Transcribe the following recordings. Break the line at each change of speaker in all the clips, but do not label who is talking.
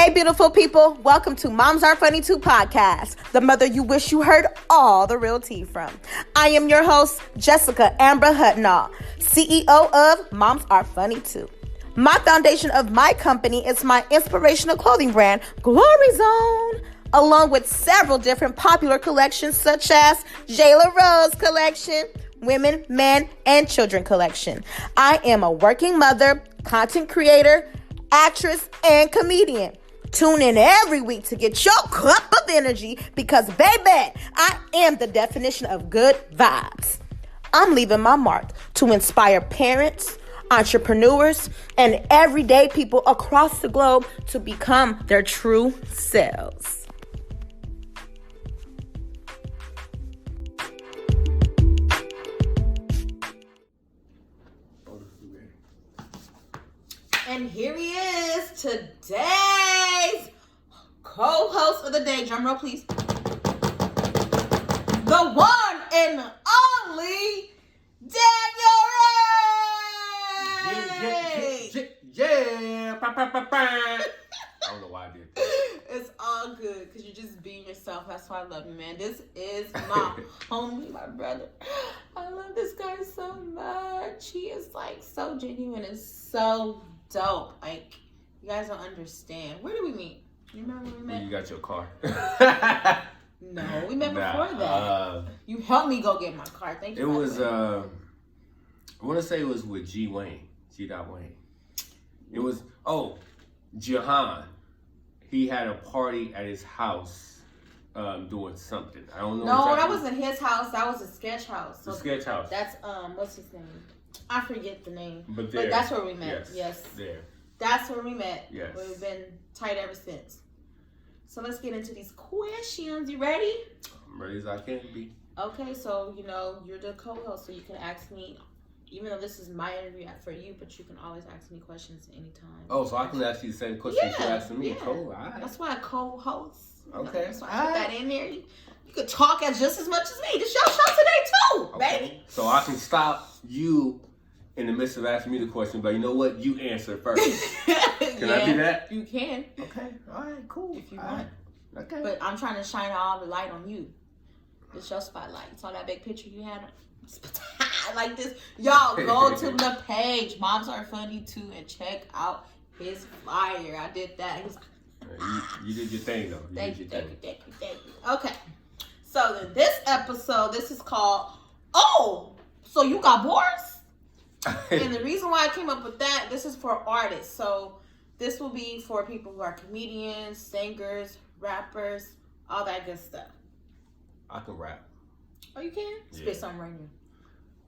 Hey, beautiful people. Welcome to Momz Are FUNNY2 podcast, the mother you wish you heard all the real tea from. I am your host, Jessica Amber Hutnall, CEO of Momz Are FUNNY2. My foundation of my company is my inspirational clothing brand, Glory Zone, along with several different popular collections such as Jayla Rose collection, women, men, and children collection. I am a working mother, content creator, actress, and comedian. Tune in every week to get your cup of energy because, baby, I am the definition of good vibes. I'm leaving my mark to inspire parents, entrepreneurs, and everyday people across the globe to become their true selves. And here he is, today's co-host of the day. Drum roll, please. The one and only Daniel Ray.
Yeah. I don't know why I did that.
It's all good because you're just being yourself. That's why I love you, man. This is my homie, my brother. I love this guy so much. He is like so genuine and so dope. Like, you guys don't understand. Where did we meet? You remember when we met?
When you got your car.
No, we met before that. You helped me go get my car. Thank you.
It was, I want to say it was with G. Wayne. Wayne. It was, Jahan. He had a party at his house doing something. I don't know.
No,
exactly.
that wasn't his house. That was a sketch house.
So the sketch house.
That's, what's his name? I forget the name.
But
that's where we met. Yes.
There.
That's where we met.
Yes.
We've been tight ever since. So let's get into these questions. You ready?
I'm ready as I can be.
Okay, so you're the co-host, so you can ask me, even though this is my interview for you, but you can always ask me questions anytime.
Oh, so I can ask you the same questions you're asking me.
Yeah.
Cool. All right.
That's why I co-host.
Okay.
That's why I put that in there. You could talk as just as much as me. This your show today too, baby.
So I can stop you in the midst of asking me the question, but you know what? You answer first. Can I do that?
You can.
Okay. All right. Cool.
If you want.
Okay.
But I'm trying to shine all the light on you. It's your spotlight. You saw that big picture you had? Like this. Y'all go to the page, Momz Are FUNNY2, and check out his flyer. I did that. He's
you did your thing, though.
Thank you. Okay. So then this episode, this is called, so you got bars? And the reason why I came up with that, this is for artists. So this will be for people who are comedians, singers, rappers, all that good stuff.
I can rap.
Oh, you can?
Yeah.
Spit something right now.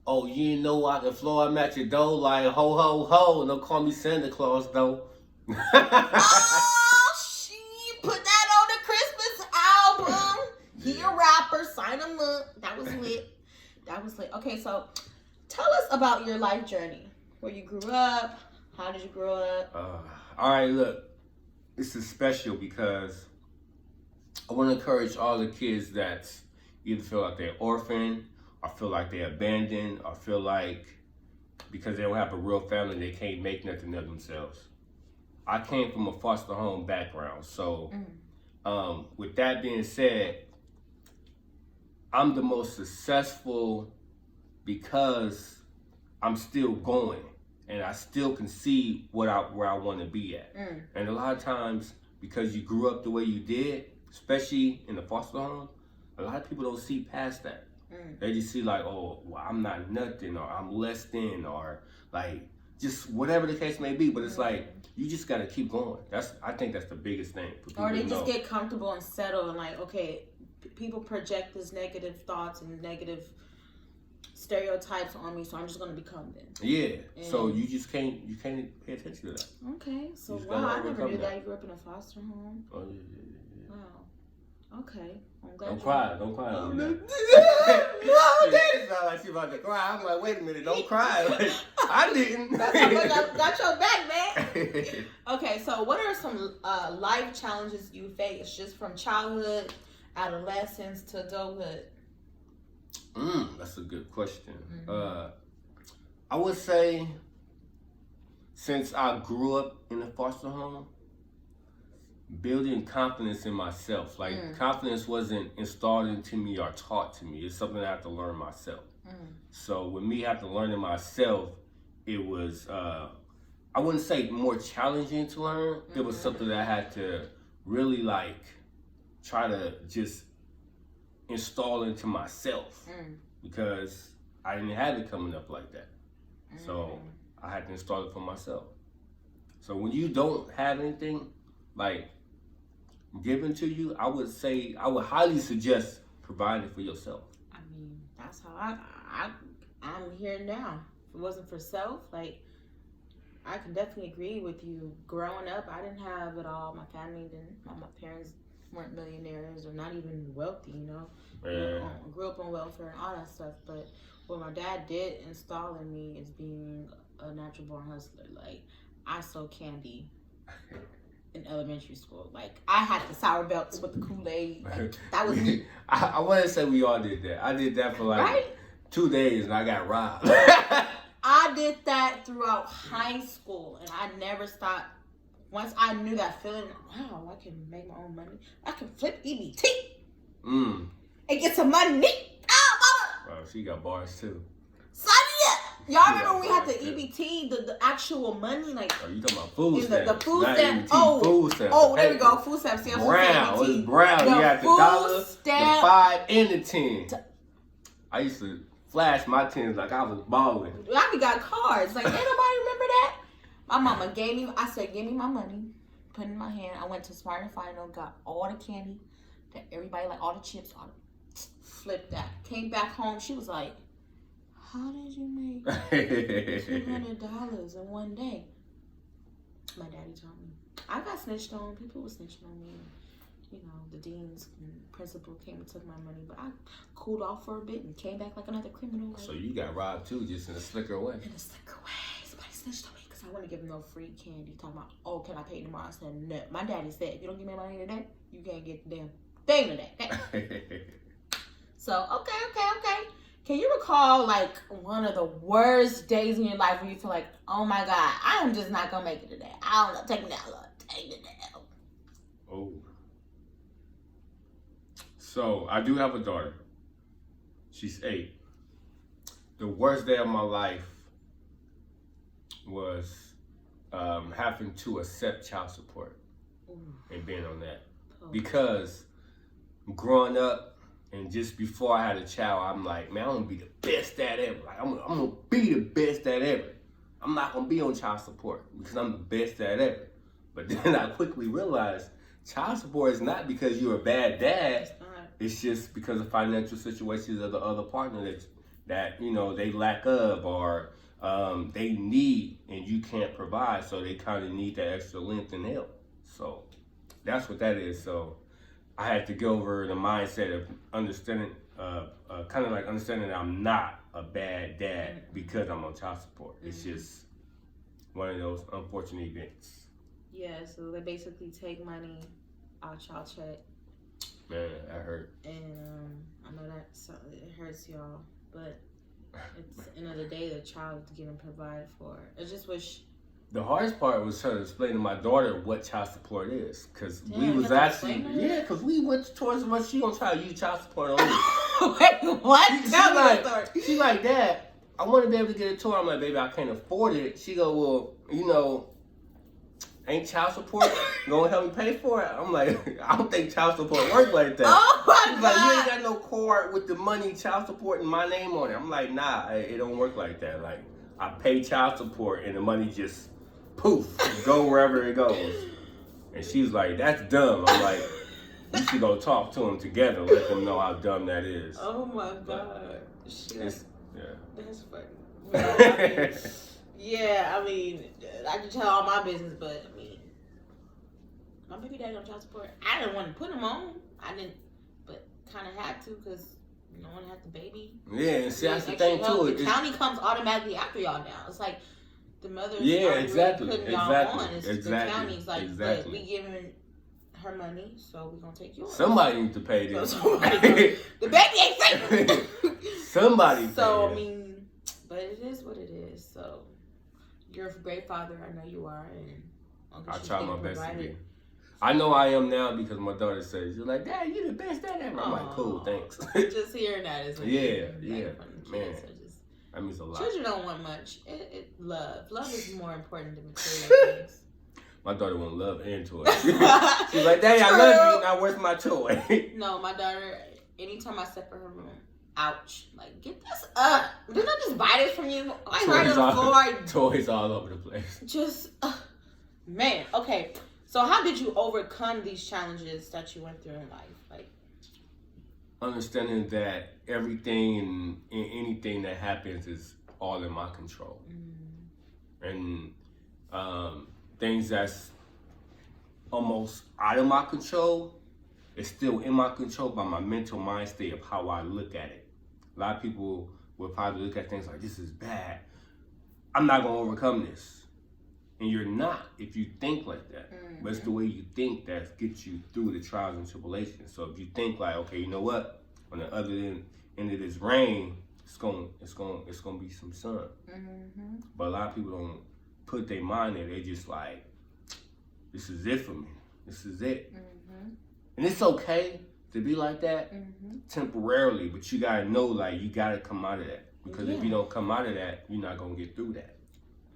Oh, you know I can floor them at your door like ho, ho, ho. Don't call me Santa Claus, though.
Oh, she put that on the Christmas album. He a rapper. Sign him up. That was lit. Okay, so tell us about your life journey. Where you grew up. How did you grow up?
All right, look. This is special because I want to encourage all the kids that either feel like they're orphaned, or feel like they're abandoned, or feel like because they don't have a real family, they can't make nothing of themselves. I came from a foster home background. So with that being said, I'm the most successful because I'm still going and I still can see where I want to be at. And a lot of times, because you grew up the way you did, especially in the foster home, a lot of people don't see past that. They just see like, oh, well, I'm not nothing, or I'm less than, or like just whatever the case may be. But it's like, you just got to keep going. I think that's the biggest thing.
Or they just get comfortable and settle and like, okay, people project this negative thoughts and negative stereotypes on me, so I'm just gonna become them.
Yeah. And so you can't pay attention to that.
Okay. So wow, I never knew that you grew up in a foster home.
Oh yeah.
Wow. Okay. I'm glad.
Don't cry.
No,
It's not like she about to cry. I'm like, wait a minute, don't cry. Like, I didn't.
That's how much I got your back, man. Okay, so what are some life challenges you face just from childhood, adolescence to adulthood?
That's a good question. I would say, since I grew up in a foster home, building confidence in myself. Like confidence wasn't installed into me or taught to me. It's something I have to learn myself. So with me having to learn it myself, it was I wouldn't say more challenging to learn. It was something that I had to really like try to just install into myself because I didn't have it coming up like that. So I had to install it for myself. So when you don't have anything like given to you, I would highly suggest providing for yourself.
I mean, that's how I'm here now. If it wasn't for self, like, I can definitely agree with you. Growing up, I didn't have it all. My family didn't. My parents weren't millionaires or not even wealthy, you know.
Yeah.
Grew up on welfare and all that stuff. But what my dad did install in me is being a natural born hustler. Like, I sold candy in elementary school. Like, I had the sour belts with the Kool-Aid. Like, that was me.
I want to say we all did that. I did that for like 2 days and I got robbed.
I did that throughout high school and I never stopped. Once I knew that feeling, wow, I can make my own money. I can flip EBT and get some money. Oh, mama!
Wow, she got bars too.
Sign me up! Y'all remember when we had the EBT, the actual money? Like,
you talking about food stamps?
The food stamp.
Food stamps.
Oh, there we go. Food stamps.
Brown. It was brown. You had the dollar, the 5, and the 10. I used to flash my 10s like I was balling.
I got cards. Like, ain't nobody remember that? My mama gave me, I said, give me my money. Put it in my hand. I went to Smart and Final, got all the candy that everybody, like all the chips, flipped that. Came back home. She was like, how did you make $200 in one day? My daddy told me. I got snitched on. People were snitching on me. You know, the deans and principal came and took my money, but I cooled off for a bit and came back like another criminal. Like,
so you got robbed too, just in a slicker way.
In a slicker way. Somebody snitched on me because I wouldn't give them no free candy. Talking about, oh, can I pay you tomorrow? I said, no. My daddy said, if you don't give me money today, you can't get the damn thing today. Okay? So, okay. Can you recall, like, one of the worst days in your life where you feel like, oh, my God, I am just not going to make it today. I don't know. Take me down, Lord. Take me down.
Oh. So, I do have a daughter. She's 8. The worst day of my life was having to accept child support and being on that. Because growing up, and just before I had a child, I'm like, man, I'm gonna be the best dad ever. Like, I'm gonna be the best dad ever. I'm not gonna be on child support because I'm the best dad ever. But then I quickly realized child support is not because you're a bad dad. It's just because of financial situations of the other partner that you know they lack of or they need and you can't provide. So they kind of need that extra length and help. So that's what that is. So I had to go over the mindset of understanding, kind of like understanding that I'm not a bad dad because I'm on child support. It's just one of those unfortunate events.
Yeah, so they basically take money out y'all check.
Man, that hurt.
And I know that it hurts y'all, but it's the end of the day, the child is getting provided for. I just wish.
The hardest part was trying to explain to my daughter what child support is, because we was actually, because we went towards what she gonna try to use child support on me.
Wait, what? Tell me the story.
She like, Dad, I want to be able to get a tour. I'm like, baby, I can't afford it. She go, well, you know, ain't child support gonna help me pay for it? I'm like, I don't think child support works like that.
Oh my God.
Like, you ain't got no card with the money child support and my name on it. I'm like, nah, it don't work like that. Like, I pay child support and the money just poof, go wherever it goes. And she's like, that's dumb. I'm like, you should go talk to them together, let them know how dumb that is.
Oh my God. Shit.
Yeah.
That's funny. Well, I mean, I can tell all my business, but I mean, my baby daddy on child support. I didn't want to put him on. I didn't, but kind of had to because no one had the baby.
Yeah, and see, that's the thing too.
The county comes automatically after y'all now. It's like the mothers
exactly.
Really putting y'all on. It's
exactly.
The county's like, look, we giving her money, so we're gonna take yours.
Somebody needs to pay this.
The baby ain't free.
Somebody.
So I mean, but it is what it is. So you're a great father. I know you are, and
I try my best to be. I know I am now because my daughter says, "You're like, Dad, you're the best dad ever." I'm like, "Cool, thanks."
Just hearing that is
yeah, man. That means a lot.
Children don't want much. Love is more important than material things.
My daughter won't love and toys. She's like, "Daddy, I love you. Now where's my toy?"
No, my daughter. Anytime I step in her room, ouch! Like, get this up. Didn't I just buy this from you? Like right on the floor.
Toys all over the place.
Just, man. Okay. So how did you overcome these challenges that you went through in life? Like,
understanding that everything and anything that happens is all in my control. And things that's almost out of my control is still in my control by my mental mind state of how I look at it. A lot of people will probably look at things like, this is bad. I'm not going to overcome this. And you're not if you think like that. But it's the way you think that gets you through the trials and tribulations. So if you think like, okay, you know what? On the other end of this rain, it's gonna be some sun. But a lot of people don't put their mind there. They just like, this is it for me. This is it. And it's okay to be like that temporarily, but you gotta know, like, you gotta come out of that. Because if you don't come out of that, you're not gonna get through that.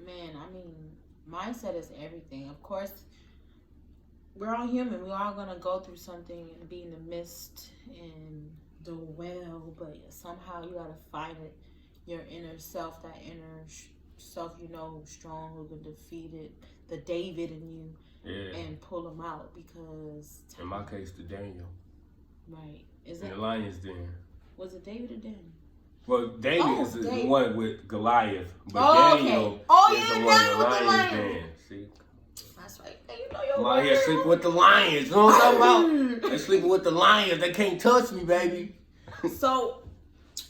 Man, I mean, mindset is everything. Of course, we're all human. We're all gonna go through something and be in the midst and do well, but somehow you gotta find it. Your inner self, that inner self, you know, who's strong, who can defeat it, the David in you, and pull him out. Because
in my case, the Daniel.
Right.
Is it the lion's den?
Was it David or Daniel?
Well, David is the one with Goliath, but Daniel is the one with the lion's den. See?
That's right. You know your
I'm out here sleeping with the lions. You know what I'm talking about? They're sleeping with the lions. They can't touch me, baby.
So,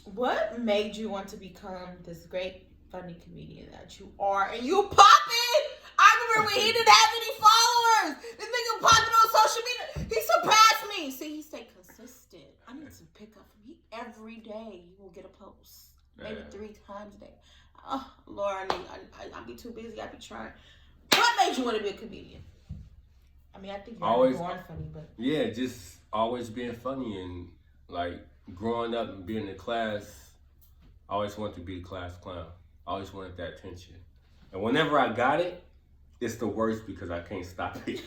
what made you want to become this great, funny comedian that you are? And you popping! I remember when he didn't have any followers. This nigga popping on social media. He surpassed me. See, he stayed consistent. I need to pick up from him. Every day he will get a post. Maybe 3 times a day. Oh, Lord, I be too busy. I be trying. What made you want to be a comedian? I mean, I think you're always born funny, but...
Yeah, just always being funny and, like, growing up and being in class, I always wanted to be a class clown. I always wanted that attention. And whenever I got it, it's the worst because I can't stop it.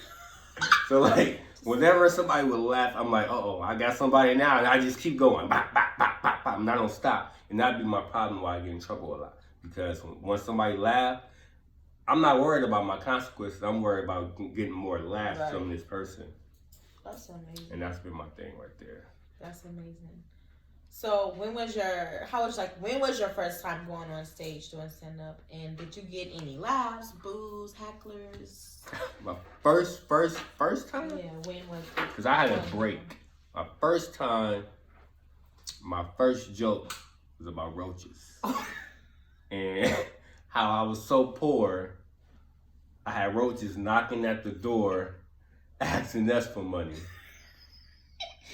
So, like, whenever somebody would laugh, I'm like, uh-oh, I got somebody now. And I just keep going, bop, bop, bop, bop, bop, and I don't stop. And that'd be my problem why I get in trouble a lot. Because when somebody laughs, I'm not worried about my consequences. I'm worried about getting more laughs from this person.
That's amazing.
And that's been my thing right there.
That's amazing. So when was your first time going on stage doing stand-up? And did you get any laughs, boos, hecklers?
My first time?
Yeah, when was it?
Because I had a break. My first time, my first joke was about roaches. And how I was so poor, I had roaches knocking at the door, asking us for money.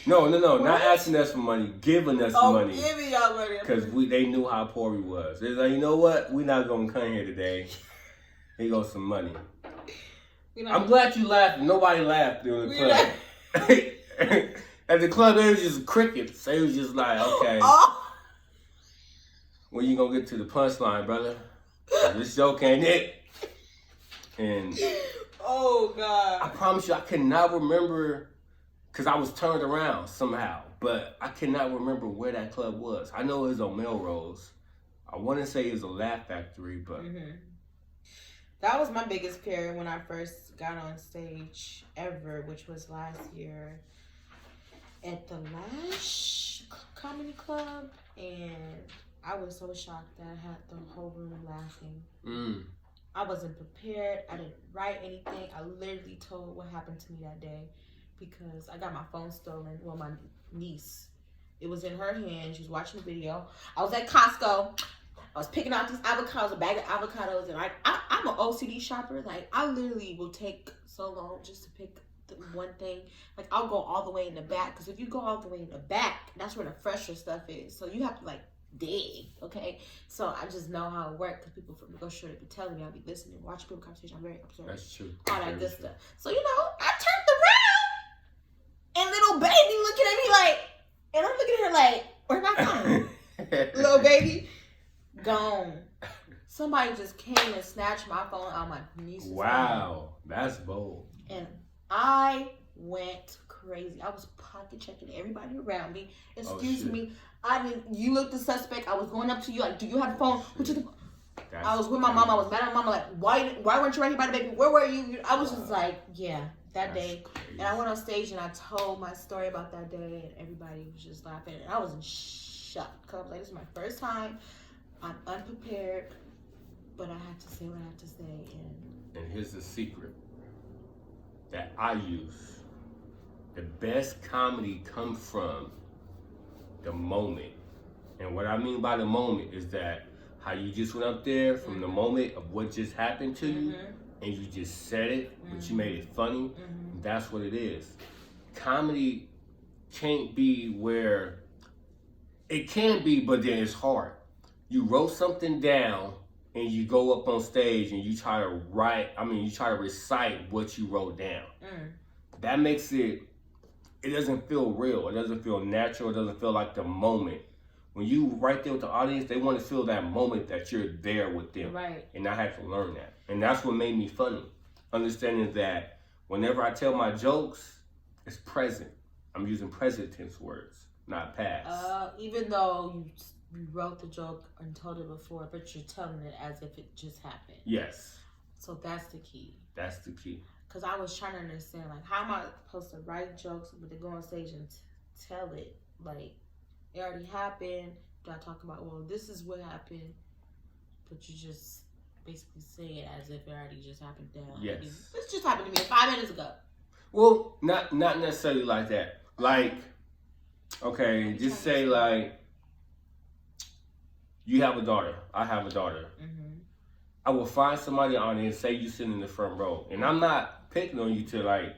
No, not asking us for money, giving us money.
Giving y'all money.
Because they knew how poor we was. They're like, you know what? We're not going to come here today. Here goes some money. I'm glad you laughed. Nobody laughed during the club. At the club, there was just crickets. They was just like, okay. When you going to get to the punchline, brother? This joke ain't it. And
oh, God.
I promise you, I cannot remember... Because I was turned around somehow, but I cannot remember where that club was. I know it was on Melrose. I want to say it was a Laugh Factory, but...
That was my biggest fear when I first got on stage ever, which was last year at the Lash Comedy Club. And I was so shocked that I had the whole room laughing. I wasn't prepared. I didn't write anything. I literally told what happened to me that day. Because I got my phone stolen. Well, my niece. It was in her hand. She was watching the video. I was at Costco. I was picking out these avocados, a bag of avocados. And I'm an OCD shopper. Like, I literally will take so long just to pick the one thing. Like, I'll go all the way in the back. Because if you go all the way in the back, that's where the fresher stuff is. So you have to, like, dig, okay? So I just know how it works. Because people from the grocery store be telling me. I'll be listening, watching people conversation. I'm very observant.
That's true.
All that good stuff. So, you know, I turned the like, where's my phone? Little baby, gone. Somebody just came and snatched my phone out of my niece's hand.
Wow, that's bold.
And I went crazy. I was pocket checking everybody around me. Excuse me. You looked the suspect. I was going up to you like, do you have a phone? I was with my mom. I was mad at my mama like, why weren't you right here by the baby? Where were you? I was just like, yeah, that day. Crazy. And I went on stage and I told my story about that day and everybody was just laughing. And I was in shock because I was like, this is my first time. I'm unprepared, but I had to say what I had to say.
And here's the secret that I use. The best comedy comes from the moment. And what I mean by the moment is that how you just went up there from the moment of what just happened to you and you just said it, but you made it funny. That's what it is. Comedy can't be where it can be, but then it's hard. You wrote something down and you go up on stage and you try to recite what you wrote down. That makes it doesn't feel real. It doesn't feel natural. It doesn't feel like the moment. When you right there with the audience, they want to feel that moment that you're there with them.
Right.
And I had to learn that. And that's what made me funny. Understanding that whenever I tell my jokes, it's present. I'm using present tense words, not past.
Even though you wrote the joke and told it before, but you're telling it as if it just happened.
Yes.
So that's the key.
That's the key.
Because I was trying to understand, like, how am I supposed to write jokes, but to go on stage and tell it, like, it already happened. Do I talk about, well, this is what happened, but you just basically say it as if it already just happened down.
Yes.
This just happened to me 5 minutes ago.
Well, not necessarily like that. Like, okay, just say, like, you have a daughter. I have a daughter. I will find somebody on it and say you sitting in the front row. And I'm not picking on you to, like,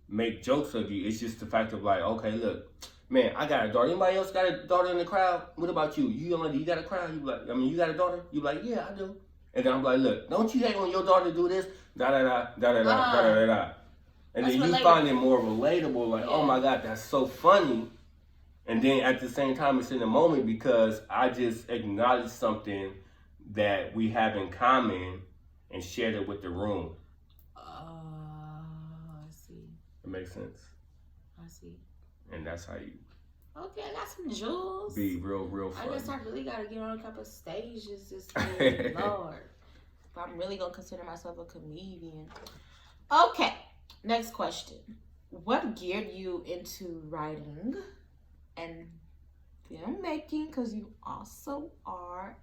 make jokes of you. It's just the fact of, like, okay, look, man, I got a daughter. Anybody else got a daughter in the crowd? What about you? You got a crowd? You got a daughter? You like, yeah, I do. And then I'm like, look, don't you hate when your daughter do this? Da-da-da. And then you find it more relatable, like, oh my God, that's so funny. And then at the same time, it's in the moment because I just acknowledged something that we have in common and shared it with the room.
I see.
It makes sense.
I see.
And that's how you...
Okay, I got some jewels.
Be real funny.
I guess I really got to get on a couple of stages this year. Lord. If I'm really going to consider myself a comedian. Okay, next question. What geared you into writing and filmmaking? Because you also are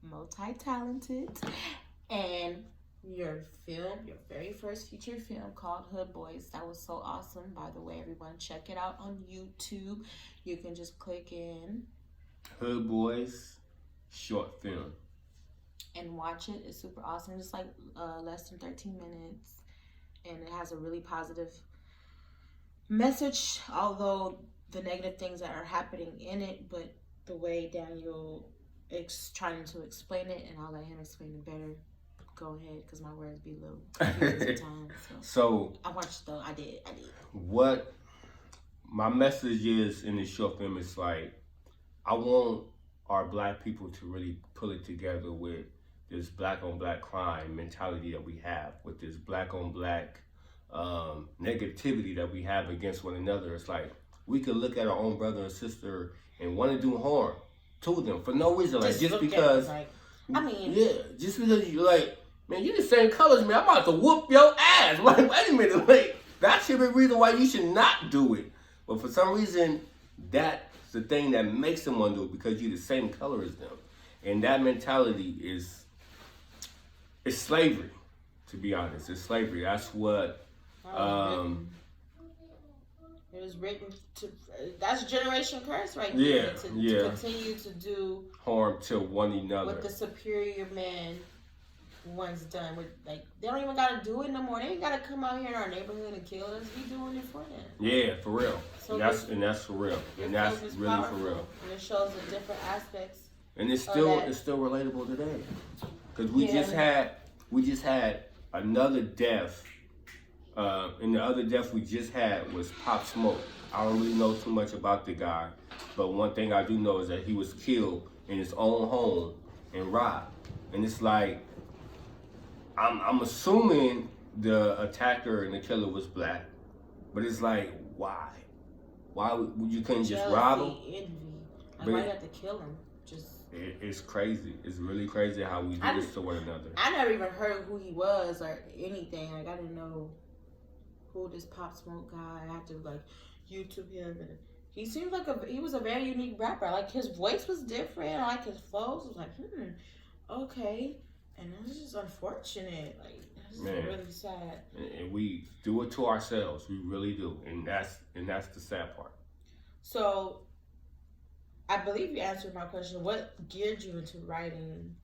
multi-talented. And your very first feature film called Hood Boys, that was so awesome. By the way, everyone, check it out on YouTube. You can just click in
Hood Boys short film
and watch it. It's super awesome. It's like less than 13 minutes, and it has a really positive message, although the negative things that are happening in it. But the way Daniel trying to explain it, and I'll let him explain it better. Go ahead, because my words be a little confusing sometimes.
So
I watched though. I did.
What my message is in this short film is like, I want our black people to really pull it together with this black on black crime mentality that we have, with this black on black negativity that we have against one another. It's like we could look at our own brother and sister and want to do harm to them for no reason, like just because. Just because you like, man, you the same color as me. I'm about to whoop your ass. Like, wait a minute, like that should be the reason why you should not do it. But for some reason, that's the thing that makes them want to do it, because you're the same color as them. And that mentality is slavery, to be honest. It's slavery. That's what
it was written to. That's generation curse right there. To continue to do
harm to one another.
What the superior man once done. With, like, they don't even gotta do it no more. They ain't gotta come out here in our neighborhood and kill us. We doing it for them.
Yeah, for real. So that's for real. And that's really
powerful.
for real.
And it shows the different aspects.
And it's still relatable today. Because we just had another death And the other death we just had was Pop Smoke. I don't really know too much about the guy, but one thing I do know is that he was killed in his own home and robbed. And it's like, I'm assuming the attacker and the killer was black, but it's like, why? Why you couldn't just rob him?
Envy. Like, why you have to kill him?
It's crazy. It's really crazy how we do this to one another.
I never even heard who he was or anything. Like, I didn't know who this Pop Smoke guy. I had to like YouTube him, and he seemed like he was a very unique rapper. Like, his voice was different. I like his flows. I was like, okay. And it was just unfortunate. Like, that's really sad.
And we do it to ourselves. We really do. And that's the sad part.
So, I believe you answered my question. What geared you into writing?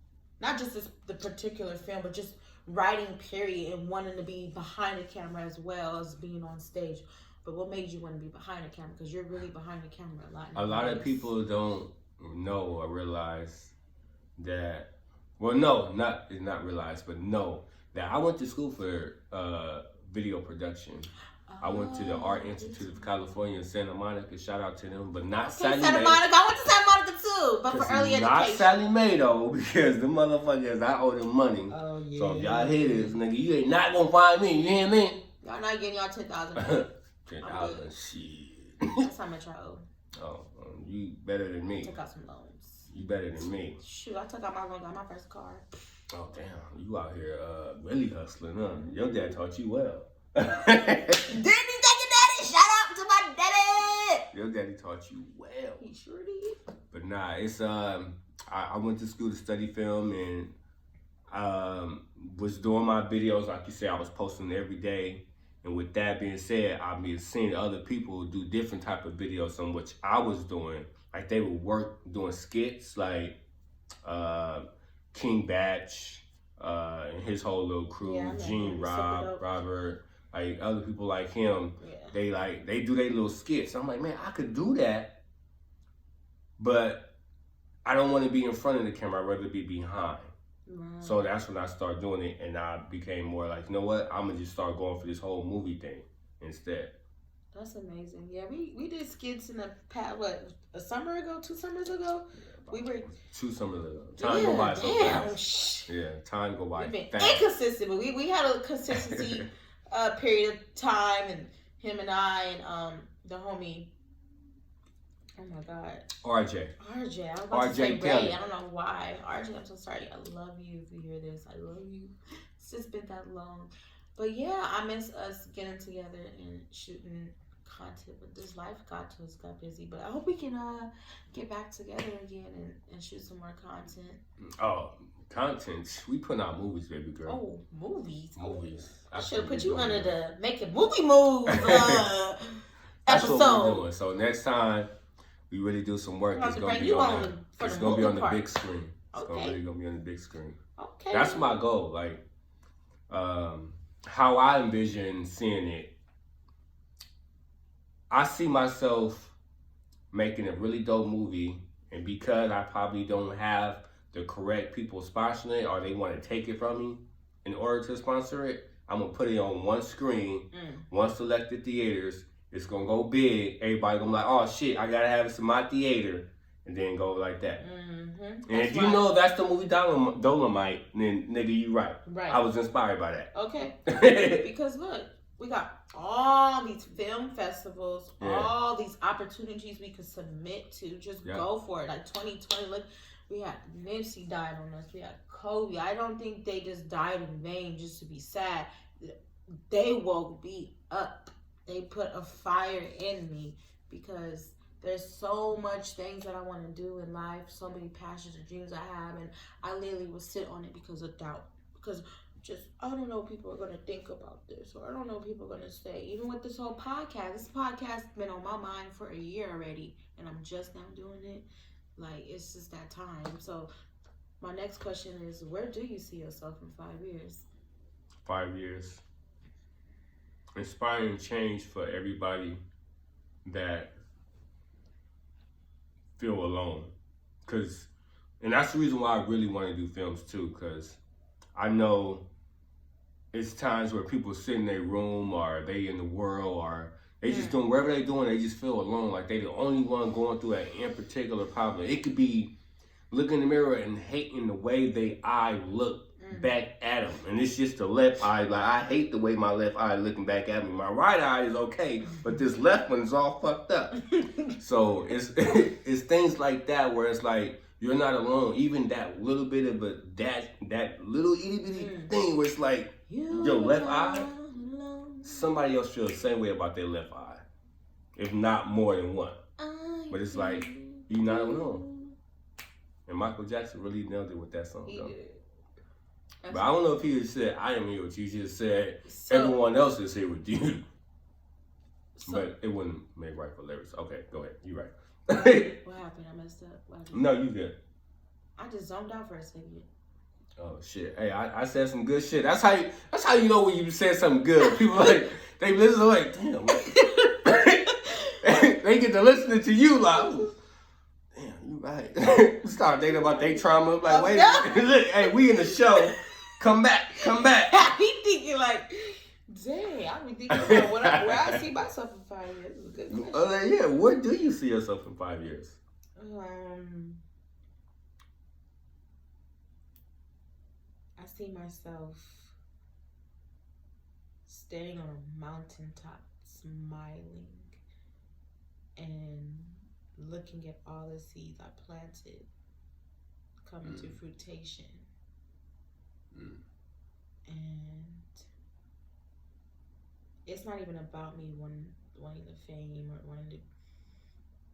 Not just the particular film, but just writing, period, and wanting to be behind the camera as well as being on stage. But what made you want to be behind the camera? Because you're really behind the camera a lot.
A lot of people don't know or realize that. Well, no, not realize, but know that I went to school for video production. I went to the Art Institute of California in Santa Monica. Shout out to them, but not Sally
Santa
Mae.
Monica. I went to Santa Monica too, but for early education.
Not Sally Mae though, because the motherfuckers, I owe them money.
Oh yeah.
So if y'all hear this, nigga, you ain't not gonna find me. You hear me?
Y'all not getting y'all 10,000.
10,000, shit.
That's how much I owe.
Oh, you better than me.
I took out some loans.
You better than me.
Shoot, I took out my loan, got my first car.
Oh damn, you out here really hustling, huh? Your dad taught you well.
Didn't he take your daddy? Shout out to my daddy.
Your daddy taught you well.
He sure did.
But nah, it's I went to school to study film and was doing my videos. Like you said, I was posting every day. And with that being said, I've been seeing other people do different type of videos on which I was doing. Like they would work doing skits, like King Batch and his whole little crew, Gene, Robert, like other people like him. Yeah. They do their little skits. I'm like, man, I could do that, but I don't want to be in front of the camera. I'd rather be behind. Right. So that's when I started doing it, and I became more like, you know what? I'm gonna just start going for this whole movie thing instead.
That's amazing. Yeah, we did skits in the past. What, a summer ago, 2 summers ago?
Yeah,
we were
2 summers ago. Time go by so fast. Yeah, time go by.
We've been inconsistent, but we had a consistency period of time, and him and I and the homie. Oh my God.
RJ.
I was about to say Ray. I don't know why. RJ, I'm so sorry. I love you if you hear this. I love you. It's just been that long. But yeah, I miss us getting together and shooting content. But this life got busy. But I hope we can get back together again and shoot some more content.
Oh, content. We putting out movies, baby girl.
Oh, movies.
Movies.
I should have put you under the Making Movie Moves
That's
episode.
what we're doing. So next time we really do some work, it's gonna be on the big screen. It's really gonna be on the big screen.
Okay.
That's my goal. Like, how I envision seeing it. I see myself making a really dope movie, and because I probably don't have the correct people sponsoring it, or they want to take it from me in order to sponsor it, I'm gonna put it on one screen, one selected theaters. It's gonna go big. Everybody gonna be like, oh shit, I gotta have this in my theater, and then go like that. And if you know that's the movie Dolomite, then nigga, you right.
Right.
I was inspired by that.
Okay. Because look, we got all these film festivals, all these opportunities we could submit to. Just go for it. Like 2020, look, we had Nipsey died on us. We had Kobe. I don't think they just died in vain just to be sad. They woke me up. They put a fire in me because there's so much things that I want to do in life, so many passions and dreams I have, and I literally would sit on it because of doubt. Because just, I don't know what people are going to think about this, or I don't know what people are going to say. Even with this whole podcast, this podcast has been on my mind for a year already, and I'm just now doing it. Like, it's just that time. So my next question is, where do you see yourself in 5 years?
5 years. Inspiring change for everybody that feel alone. And that's the reason why I really want to do films too, because I know it's times where people sit in their room or they in the world or they just doing whatever they doing, they just feel alone, like they the only one going through that in particular problem. It could be looking in the mirror and hating the way they eye look back at them. And it's just the left eye. Like, I hate the way my left eye looking back at me. My right eye is okay, but this left one is all fucked up. So it's it's things like that where it's like, you're not alone. Even that little bit of that little itty bitty thing where it's like, your left eye, somebody else feels the same way about their left eye. If not more than one. But it's like, you're not alone. And Michael Jackson really nailed it with that song, though. But I don't know if he just said, I am here with you. He just said, everyone else is here with you. But it wouldn't make right for lyrics. Okay, go ahead. You right.
What happened? I messed up.
No, you good.
I just zoned out for a second.
Oh shit! Hey, I said some good shit. That's how you know when you said something good. People like they listen like, damn. They get to listening to you like, oh, damn, you right. Start thinking about their trauma. Like, wait a minute. Look, hey, we in the show. Come back.
I be thinking like, dang, I be thinking about where I see myself in 5 years. It's a good question.
Yeah, where do you see yourself in 5 years?
I see myself standing on a mountaintop, smiling, and looking at all the seeds I planted coming to fruition. And it's not even about me wanting the fame or wanting to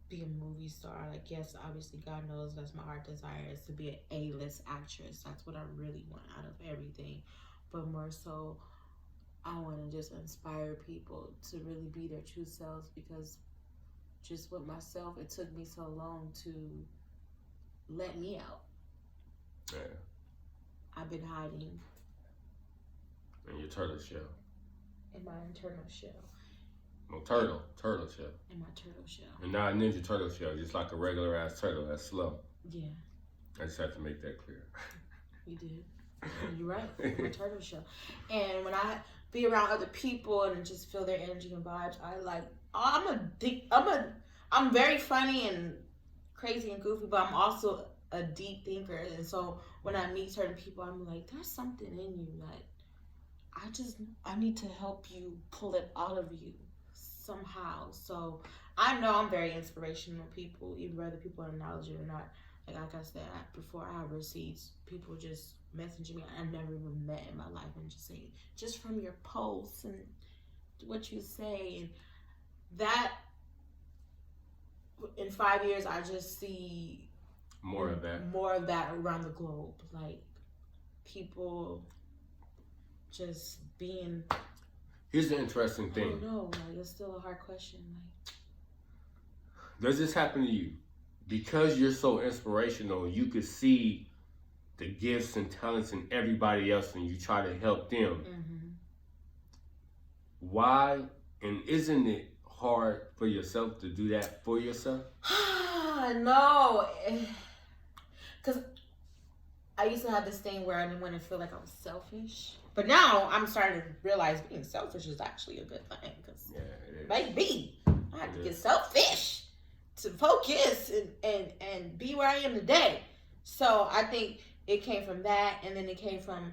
be a movie star. Like, yes, obviously God knows that's my heart desire, is to be an A-list actress. That's what I really want out of everything. But more so, I want to just inspire people to really be their true selves, because just with myself, it took me so long to let me out.
Yeah.
I've been hiding.
In your turtle shell.
In my internal shell.
No, turtle shell.
In my turtle shell.
And not a ninja turtle shell, just like a regular ass turtle that's slow.
Yeah.
I just have to make that clear.
You did. You're right. My turtle shell. And when I be around other people and just feel their energy and vibes, I'm very funny and crazy and goofy, but I'm also a deep thinker. And so when I meet certain people, I'm like, there's something in you. Like, I need to help you pull it out of you somehow. So I know I'm very inspirational to people, even whether people acknowledge it or not. Like I said, before I ever see people just messaging me I never even met in my life and just say, just from your posts and what you say, and that in 5 years I just see
more of that
around the globe. Like, people just being.
Here's the interesting thing.
I don't know. Like, it's still a hard question. Like,
does this happen to you? Because you're so inspirational, you could see the gifts and talents in everybody else, and you try to help them.
Mm-hmm.
Why? And isn't it hard for yourself to do that for yourself?
No, because I used to have this thing where I didn't want to feel like I was selfish, but now I'm starting to realize being selfish is actually a good thing. Because maybe I have to get selfish to focus and be where I am today. So I think it came from that, and then it came from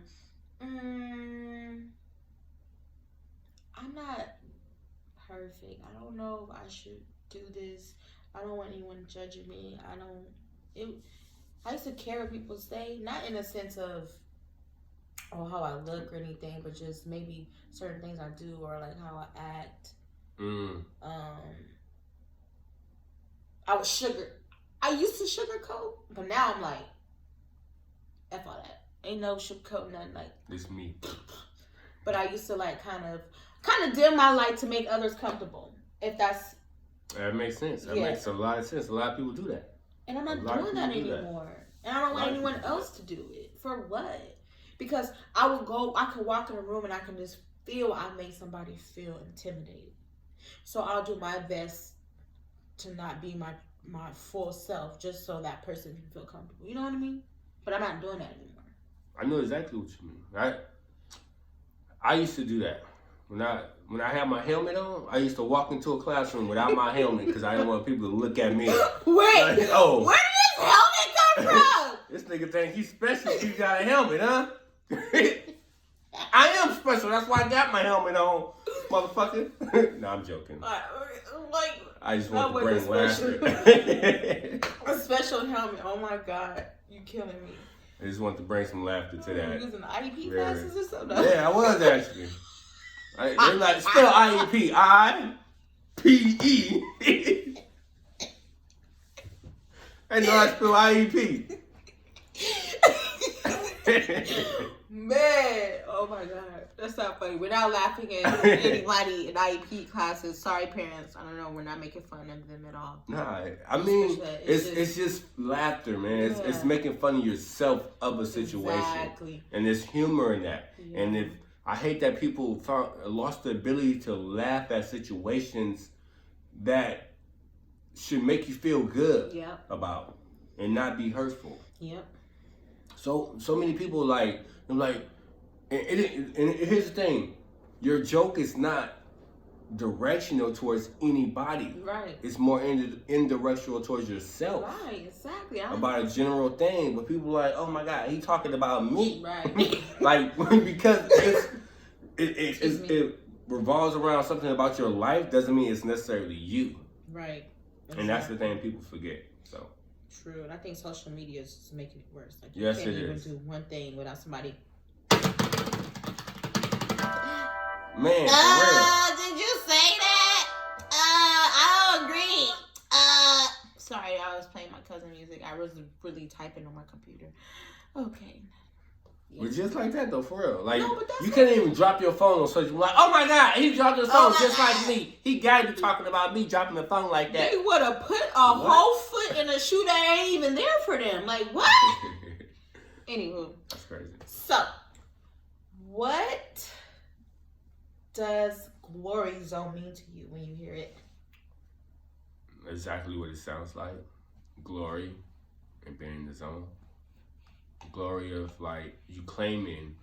I'm not perfect. I don't know if I should do this. I don't want anyone judging me. I used to care what people say, not in a sense of how I look or anything, but just maybe certain things I do or like how I act. I used to sugarcoat, but now I'm like, F all that. Ain't no sugarcoat, nothing. Like,
it's me.
But I used to like kind of dim my light to make others comfortable. If that's.
That makes sense. That makes a lot of sense. A lot of people do that.
And I'm not doing that anymore. And I don't want anyone else to do it. For what? Because I could walk in a room and I can just feel I made somebody feel intimidated. So I'll do my best to not be my full self just so that person can feel comfortable. You know what I mean? But I'm not doing that anymore.
I know exactly what you mean. I used to do that. When I had my helmet on, I used to walk into a classroom without my helmet because I didn't want people to look at me.
Wait,
like, oh,
where did this helmet come from?
This nigga think he's special if he got a helmet, huh? I am special. That's why I got my helmet on, motherfucker. No, I'm joking.
Like,
I just want to bring laughter.
A special helmet. Oh my God, you killing me.
I just want to bring some laughter to that.
You was in the IEP classes or something?
Yeah, I was actually. They like spell IEP. I-P-E. I know I spell IEP.
Man, oh my God, that's not funny. We're not laughing at anybody in IEP classes. Sorry, parents. I don't know. We're not making fun of them at all.
Nah, I mean, it's just laughter, man.
Yeah.
It's making fun of yourself of a situation.
Exactly.
And there's humor in that.
Yeah.
And if I hate that people lost the ability to laugh at situations that should make you feel good about and not be hurtful.
Yep.
So many people and here's the thing, your joke is not directional towards anybody.
Right.
It's more indirectional towards yourself.
Right, exactly.
About a general thing, but people are like, oh my God, he talking about me.
Right.
Like, because it revolves around something about your life doesn't mean it's necessarily you.
Right. Exactly.
And that's the thing people forget. So.
True, and I think social media is just making it worse. Like,
yes,
you can't even do one thing without somebody.
Man, for real.
Did you say that? I don't agree. Sorry, I was playing my cousin music. I was really typing on my computer. Okay.
Yeah. But just like that though, for real. Like,
no, you
can't even drop your phone on social. Like, oh my God, he dropped his phone just like me. He got to be talking about me dropping the phone like that.
They would have put a whole foot in a shoe that ain't even there for them. Like, what? Anywho.
That's crazy.
So, what does glory zone mean to you when you hear it?
Exactly what it sounds like. Glory and being in the zone. Glory of like you claiming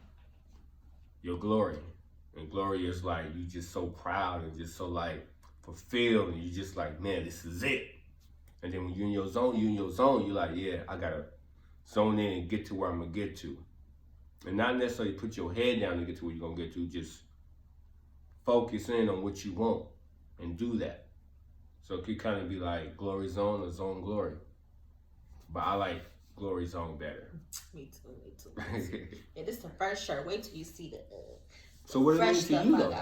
your glory, and glory is like you just so proud and just so like fulfilled, and you just like, man, this is it. And then when you're in your zone, you're like, yeah, I gotta zone in and get to where I'm gonna get to, and not necessarily put your head down to get to where you're gonna get to. Just focus in on what you want and do that. So it could kind of be like glory zone or zone glory, but I like glory zone better.
Me too. Yeah, this is the first shirt. Wait till you see the
so what does it mean to you though?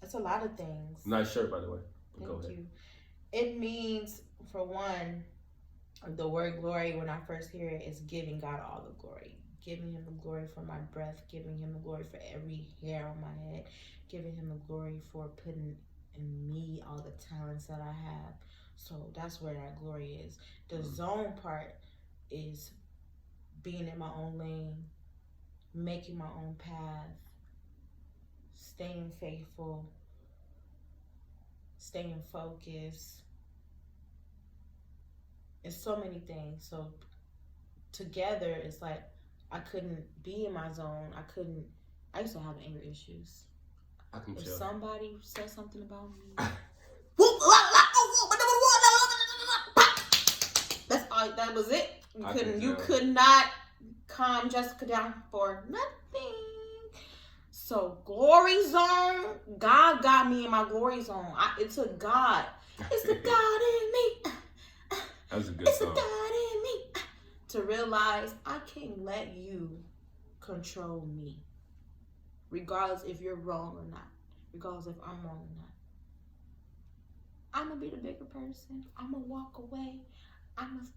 It's a lot of things.
Nice shirt, by the way.
Thank you. It means, for one, the word glory, when I first hear it, is giving God all the glory. Giving him the glory for my breath, giving him the glory for every hair on my head, giving him the glory for putting in me all the talents that I have. So that's where that glory is. The zone part is being in my own lane, making my own path, staying faithful, staying focused. It's so many things. So together, it's like I couldn't be in my zone. I used to have anger issues.
I can
if
tell.
Somebody said something about me. That's all. That was it. You could not calm Jessica down for nothing. So glory zone. God got me in my glory zone. It took God. It's the God in me.
That was a good
It's
song.
the God in me. To realize I can't let you control me. Regardless if you're wrong or not. Regardless if I'm wrong or not. I'm going to be the bigger person. I'm going to walk away. I'm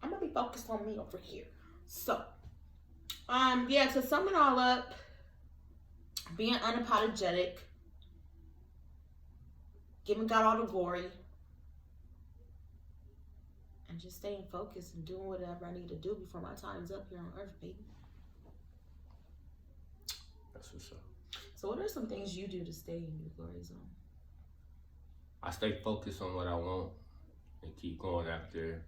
going to be focused on me over here. So, to sum it all up, being unapologetic, giving God all the glory, and just staying focused and doing whatever I need to do before my time's up here on earth, baby.
That's what's up.
So what are some things you do to stay in your glory zone?
I stay focused on what I want and keep going after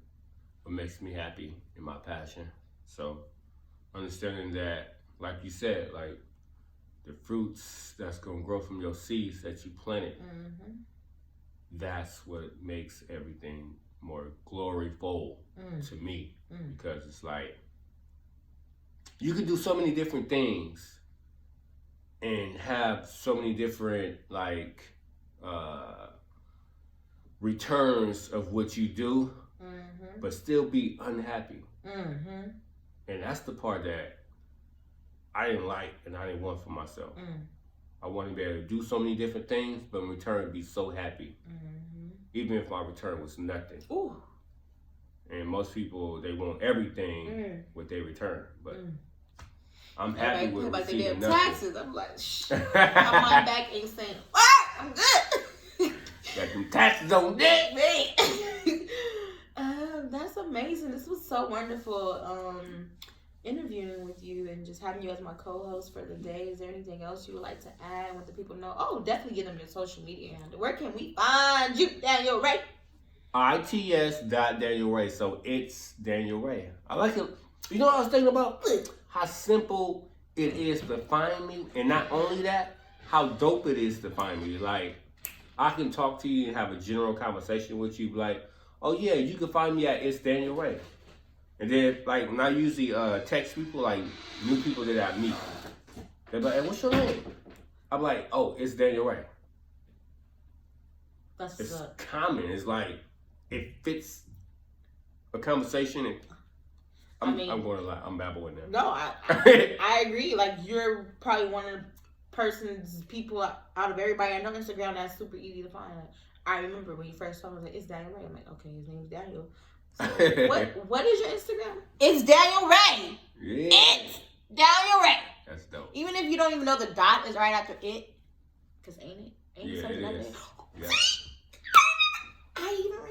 what makes me happy and my passion. So understanding that, like you said, like the fruits that's gonna grow from your seeds that you planted. That's what makes everything more gloryful to me, because it's like you can do so many different things and have so many different like returns of what you do, but still be unhappy. And that's the part that I didn't like and I didn't want for myself. I want to be able to do so many different things, but in return be so happy. Even if my return was nothing.
Ooh.
And most people, they want everything with their return. But I'm happy with receiving nothing.
Taxes. I'm like, shh. My mind back ain't saying, what? I'm good.
Got them taxes on deck.
That's amazing. This was so wonderful. Interviewing with you and just having you as my co-host for the day. Is there anything else you would like to add and let the people know? Oh, definitely give them your social media handle. Where can we find you, Daniel Ray?
ITS.Daniel Ray. So it's Daniel Ray. I like it. You know what I was thinking about? How simple it is to find me. And not only that, how dope it is to find me. Like, I can talk to you and have a general conversation with you. Like, oh yeah, you can find me at It's Daniel Ray. And then, like, when I usually text people, like, new people that I meet, they're like, hey, what's your name? I'm like, oh, it's Daniel Ray. It's common. It's like, it fits a conversation. And I'm going to lie. I'm babbling now.
No, I agree. Like, you're probably one of the people out of everybody I know on Instagram that's super easy to find. Like, I remember when you first told me, like, it's Daniel Ray. I'm like, okay, his name's Daniel. So what is your Instagram? It's Daniel Ray.
Yeah.
It's Daniel Ray.
That's dope.
Even if you don't even know the dot is right after it, because ain't it?
Yeah,
something
it
like
is.
that?
Yeah.
I even remember.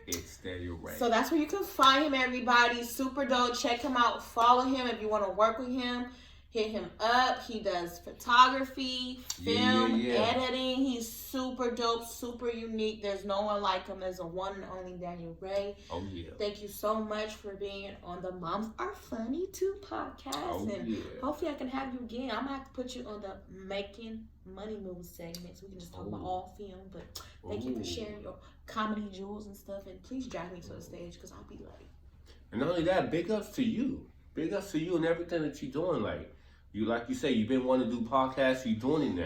It's Daniel Ray.
So that's where you can find him, everybody. Super dope. Check him out. Follow him if you want to work with him. Hit him up. He does photography, film, editing. He's super dope, super unique. There's no one like him. There's a one and only Daniel Ray.
Oh, yeah.
Thank you so much for being on the Moms Are Funny 2 podcast.
Oh,
and hopefully I can have you again. I'm going to have to put you on the Making Money Moves segment so we can just talk about all film. But thank you for sharing your comedy jewels and stuff. And please drag me to the stage because I'll be like.
And not only that, big ups to you. Big ups to you and everything that you're doing. Like you say, you've been wanting to do podcasts, you're doing it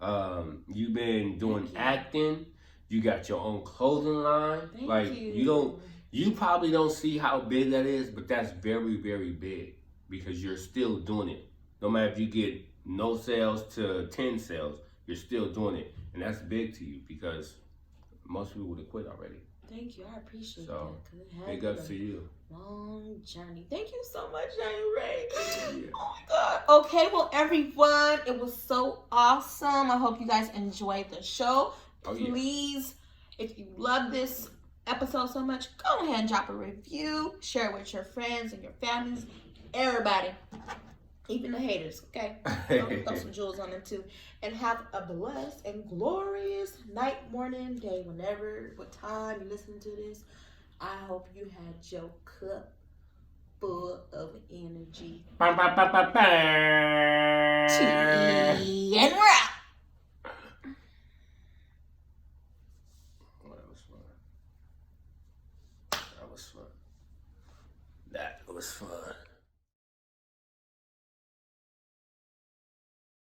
now. You've been doing acting. You got your own clothing line.
Thank you.
You probably don't see how big that is, but that's very, very big because you're still doing it. No matter if you get no sales to 10 sales, you're still doing it. And that's big to you because most people would have quit already.
Thank you. I appreciate that.
So, big ups to you.
Long journey. Thank you so much, Daniel Ray.
Yeah.
Oh my God. Okay, well, everyone, it was so awesome. I hope you guys enjoyed the show. Please, if you love this episode so much, go ahead and drop a review. Share it with your friends and your families. Everybody. Even the haters, okay? Throw some jewels on them too. And have a blessed and glorious night, morning, day, what time you listen to this. I hope you had your cup full of energy.
And
we're out.
Oh, that was fun. That was fun.